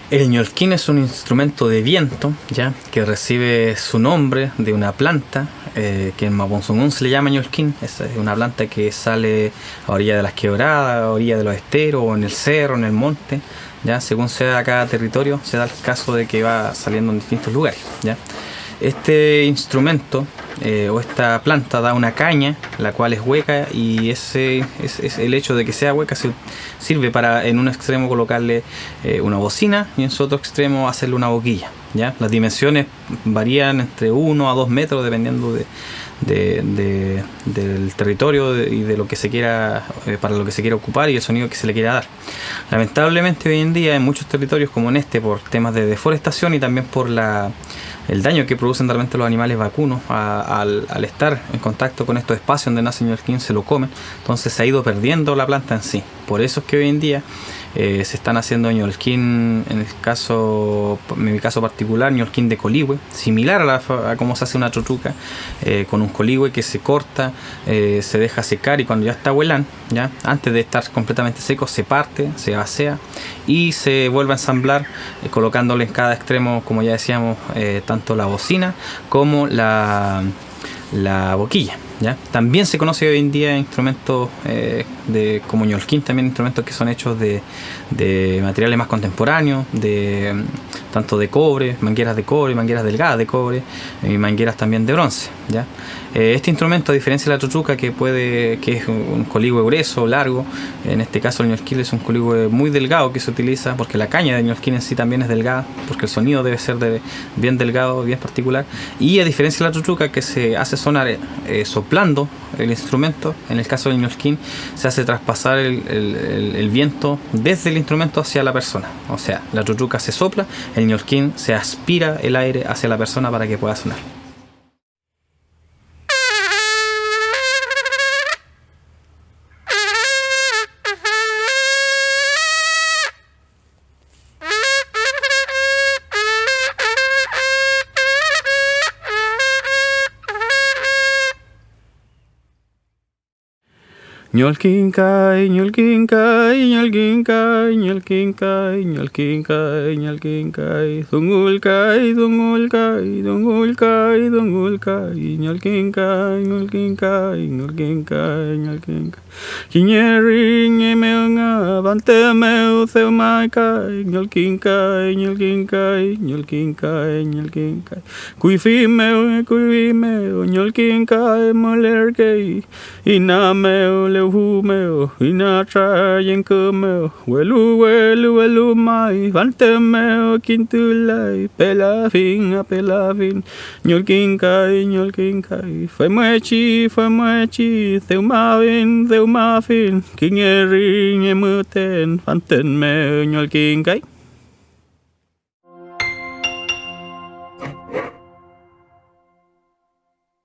El ñolquín es un instrumento de viento, ¿ya? Que recibe su nombre de una planta que en Mapuzungún se le llama ñolquín. Es una planta que sale a orilla de las quebradas, a orilla de los esteros, o en el cerro, en el monte, ¿ya? Según sea cada territorio, se da el caso de que va saliendo en distintos lugares, ¿ya? Este instrumento o esta planta da una caña, la cual es hueca, y ese es el hecho de que sea hueca sirve para en un extremo colocarle una bocina y en su otro extremo hacerle una boquilla, ¿ya? Las dimensiones varían entre 1 a 2 metros dependiendo del territorio y de lo que se quiera para lo que se quiera ocupar y el sonido que se le quiera dar. Lamentablemente hoy en día en muchos territorios como en este, por temas de deforestación y también por el daño que producen realmente los animales vacunos al estar en contacto con estos espacios donde nace el ñolquín, se lo comen, entonces se ha ido perdiendo la planta en sí. Por eso es que hoy en día se están haciendo ñolquín, en mi caso particular, ñolquín de coligüe, similar a cómo se hace una chochuca, con un coligüe que se corta, se deja secar y cuando ya está huelán, ¿ya? Antes de estar completamente seco, se parte, se vacía y se vuelve a ensamblar, colocándole en cada extremo, como ya decíamos, tanto la bocina como la boquilla, ¿ya? También se conoce hoy en día instrumentos como ñolquín, también instrumentos que son hechos de materiales más contemporáneos, tanto de cobre, mangueras delgadas de cobre y mangueras también de bronce, ¿ya? Este instrumento, a diferencia de la chochuca, que es un coligüe grueso, largo, en este caso el ñolquín es un coligüe muy delgado que se utiliza porque la caña del ñolquín en sí también es delgada, porque el sonido debe ser bien delgado, bien particular, y a diferencia de la chochuca, que se hace sonar soplando el instrumento, en el caso del ñolquín se hace traspasar el viento desde el instrumento hacia la persona. O sea, la chochuca se sopla, el ñolquín se aspira el aire hacia la persona para que pueda sonar. Ñolquín cay, ñolquín cay, ñolquín cay, ñolquín cay, ñolquín cay, ñolquín cay, dungul cay, dungul cay, dungul cay, dungul cay, ñolquín cay, ñolquín cay, ñolquín cay, ñolquín cay. Quiñeri ñemeo nga bante meu ceumai cay, ñolquín cay, ñolquín cay, ñolquín cay, ñolquín cay. Cuifi meu, ñolquín cay, moler cay, ina meu leu meu, ina trayen cơ meu, welu mai, vante meu quintulai, pelafin, ñolquín cay, fue muechi, theu ma fin, quiñeri ñemuten, vanten meu, ñolquín cay.